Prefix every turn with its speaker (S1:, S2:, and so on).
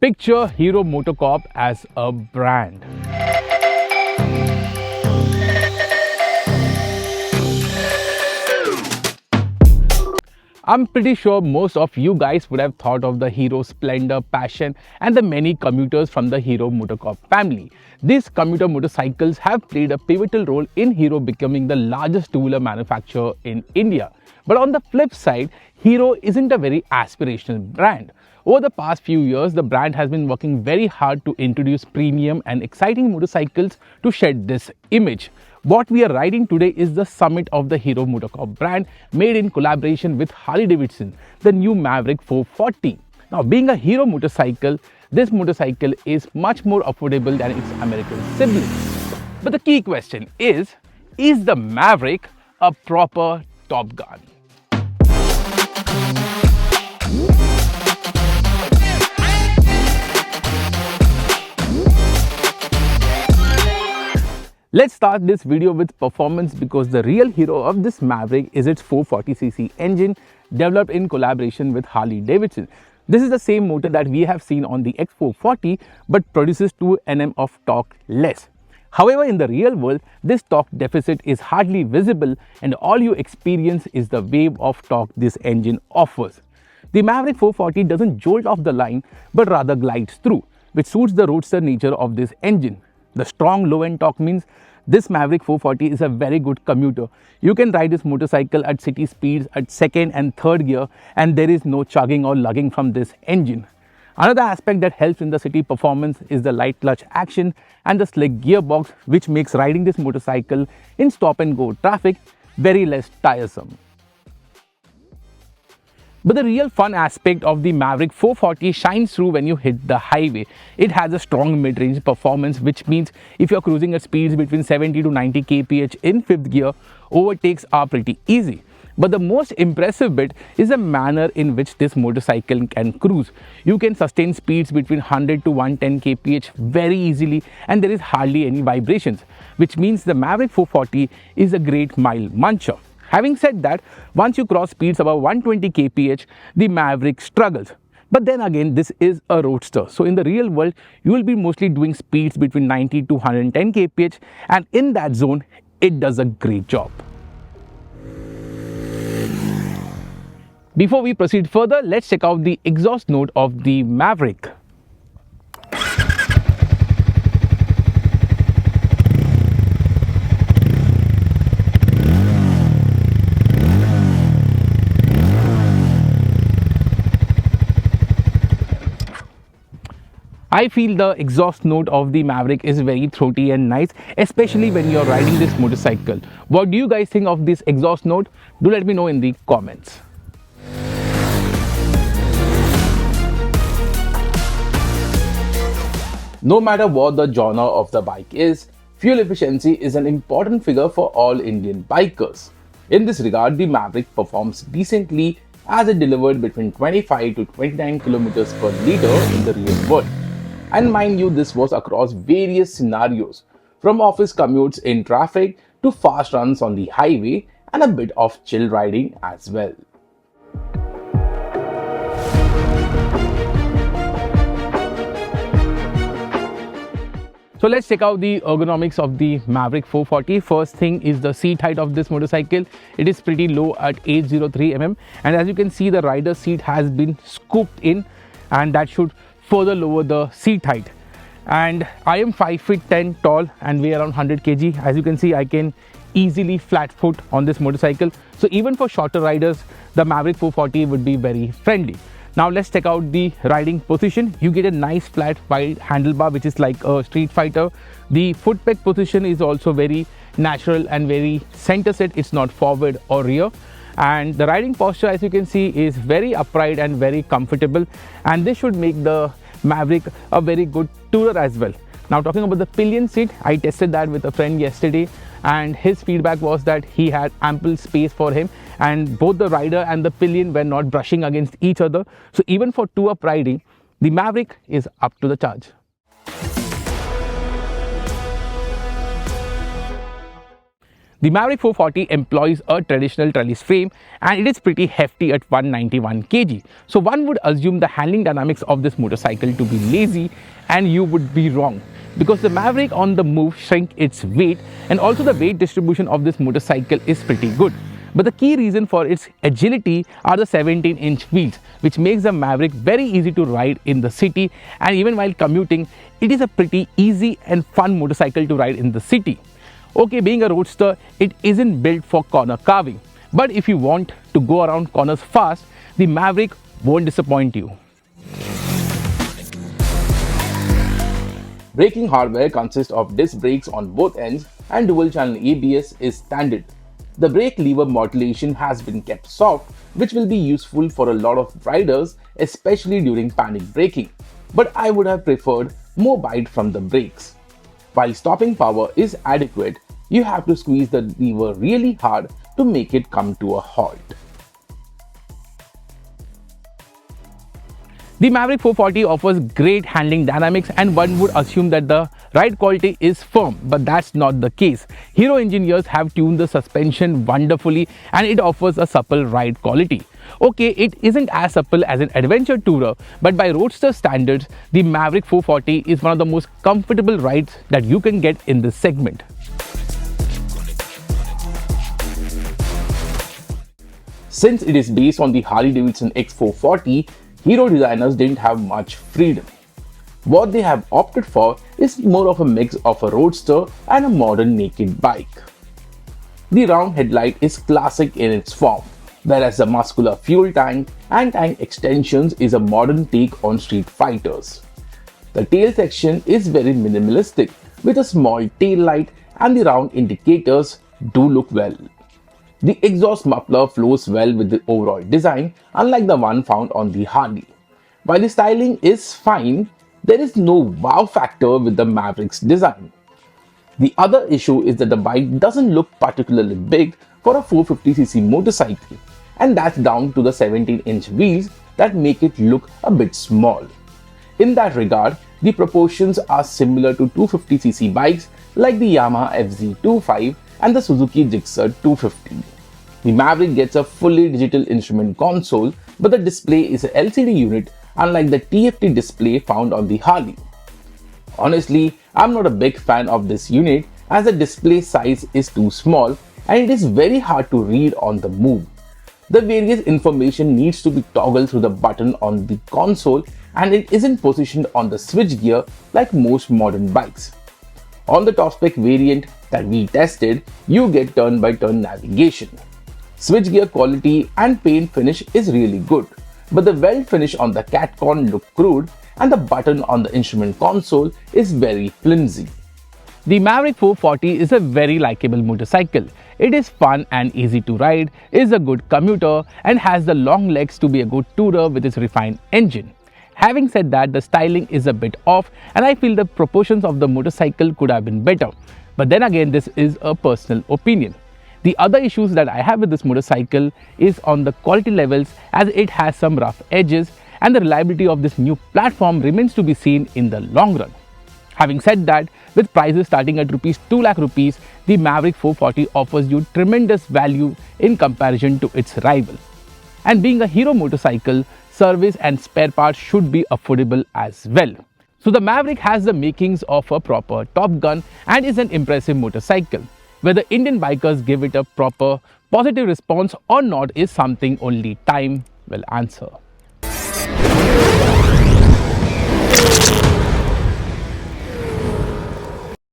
S1: Picture Hero MotoCorp as a brand. I'm pretty sure most of you guys would have thought of the Hero Splendor, Passion and the many commuters from the Hero MotoCorp family. These commuter motorcycles have played a pivotal role in Hero becoming the largest two-wheeler manufacturer in India. But on the flip side, Hero isn't a very aspirational brand. Over the past few years, the brand has been working very hard to introduce premium and exciting motorcycles to shed this image. What we are riding today is the summit of the Hero MotoCorp brand, made in collaboration with Harley-Davidson, the new Mavrick 440. Now, being a Hero motorcycle, this motorcycle is much more affordable than its American sibling. But the key question is the Mavrick a proper Top Gun? Let's start this video with performance, because the real hero of this Mavrick is its 440cc engine developed in collaboration with Harley-Davidson. This is the same motor that we have seen on the X440 but produces 2 Nm of torque less. However, in the real world, this torque deficit is hardly visible and all you experience is the wave of torque this engine offers. The Mavrick 440 doesn't jolt off the line but rather glides through, which suits the roadster nature of this engine. The strong low-end torque means this Mavrick 440 is a very good commuter. You can ride this motorcycle at city speeds at second and third gear and there is no chugging or lugging from this engine. Another aspect that helps in the city performance is the light clutch action and the slick gearbox, which makes riding this motorcycle in stop-and-go traffic very less tiresome. But the real fun aspect of the Mavrick 440 shines through when you hit the highway. It has a strong mid-range performance, which means if you're cruising at speeds between 70 to 90 kph in 5th gear, overtakes are pretty easy. But the most impressive bit is the manner in which this motorcycle can cruise. You can sustain speeds between 100 to 110 kph very easily and there is hardly any vibrations, which means the Mavrick 440 is a great mile muncher. Having said that, once you cross speeds above 120 kph, the Mavrick struggles. But then again, this is a roadster. So in the real world, you will be mostly doing speeds between 90 to 110 kph, and in that zone, it does a great job. Before we proceed further, let's check out the exhaust note of the Mavrick. I feel the exhaust note of the Mavrick is very throaty and nice, especially when you're riding this motorcycle. What do you guys think of this exhaust note? Do let me know in the comments. No matter what the genre of the bike is, fuel efficiency is an important figure for all Indian bikers. In this regard, the Mavrick performs decently as it delivered between 25 to 29 kilometers per liter in the real world. And mind you, this was across various scenarios, from office commutes in traffic to fast runs on the highway and a bit of chill riding as well. So let's check out the ergonomics of the Mavrick 440. First thing is the seat height of this motorcycle. It is pretty low at 803 mm, and as you can see, the rider's seat has been scooped in, and that should further lower the seat height. And I am 5 feet 10 tall and weigh around 100 kg. As you can see, I can easily flat foot on this motorcycle. So even for shorter riders, the Mavrick 440 would be very friendly. Now let's check out the riding position. You get a nice flat wide handlebar, which is like a street fighter. The foot peg position is also very natural and very center set. It's not forward or rear. And the riding posture, as you can see, is very upright and very comfortable, and this should make the Mavrick a very good tourer as well. Now talking about the pillion seat, I tested that with a friend yesterday and his feedback was that he had ample space for him and both the rider and the pillion were not brushing against each other. So even for two-up riding, the Mavrick is up to the charge. The Mavrick 440 employs a traditional trellis frame and it is pretty hefty at 191 kg. So one would assume the handling dynamics of this motorcycle to be lazy, and you would be wrong, because the Mavrick on the move shrink its weight, and also the weight distribution of this motorcycle is pretty good. But the key reason for its agility are the 17-inch wheels, which makes the Mavrick very easy to ride in the city, and even while commuting, it is a pretty easy and fun motorcycle to ride in the city. Okay, being a roadster, it isn't built for corner carving, but if you want to go around corners fast, the Mavrick won't disappoint you. Braking hardware consists of disc brakes on both ends, and dual channel ABS is standard. The brake lever modulation has been kept soft, which will be useful for a lot of riders, especially during panic braking. But I would have preferred more bite from the brakes. While stopping power is adequate, you have to squeeze the lever really hard to make it come to a halt. The Mavrick 440 offers great handling dynamics, and one would assume that the ride quality is firm, but that's not the case. Hero engineers have tuned the suspension wonderfully and it offers a supple ride quality. Okay, it isn't as supple as an adventure tourer, but by roadster standards, the Mavrick 440 is one of the most comfortable rides that you can get in this segment. Since it is based on the Harley-Davidson X440, Hero designers didn't have much freedom. What they have opted for is more of a mix of a roadster and a modern naked bike. The round headlight is classic in its form, whereas the muscular fuel tank and tank extensions is a modern take on street fighters. The tail section is very minimalistic with a small tail light, and the round indicators do look well. The exhaust muffler flows well with the overall design, unlike the one found on the Harley. While the styling is fine, there is no wow factor with the Mavrick's design. The other issue is that the bike doesn't look particularly big for a 450cc motorcycle, and that's down to the 17-inch wheels that make it look a bit small. In that regard, the proportions are similar to 250cc bikes like the Yamaha FZ25 and the Suzuki Gixxer 250. The Mavrick gets a fully digital instrument console, but the display is a LCD unit, unlike the TFT display found on the Harley. Honestly, I'm not a big fan of this unit as the display size is too small and it is very hard to read on the move. The various information needs to be toggled through the button on the console, and it isn't positioned on the switch gear like most modern bikes. On the top spec variant that we tested, you get turn-by-turn navigation. Switch gear quality and paint finish is really good, but the weld finish on the catcon look crude and the button on the instrument console is very flimsy. The Mavrick 440 is a very likable motorcycle. It is fun and easy to ride, is a good commuter, and has the long legs to be a good tourer with its refined engine. Having said that, the styling is a bit off and I feel the proportions of the motorcycle could have been better. But then again, this is a personal opinion. The other issues that I have with this motorcycle is on the quality levels, as it has some rough edges, and the reliability of this new platform remains to be seen in the long run. Having said that, with prices starting at ₹2 lakh, the Mavrick 440 offers you tremendous value in comparison to its rival. And being a Hero motorcycle, service and spare parts should be affordable as well. So the Mavrick has the makings of a proper Top Gun and is an impressive motorcycle. Whether Indian bikers give it a proper positive response or not is something only time will answer.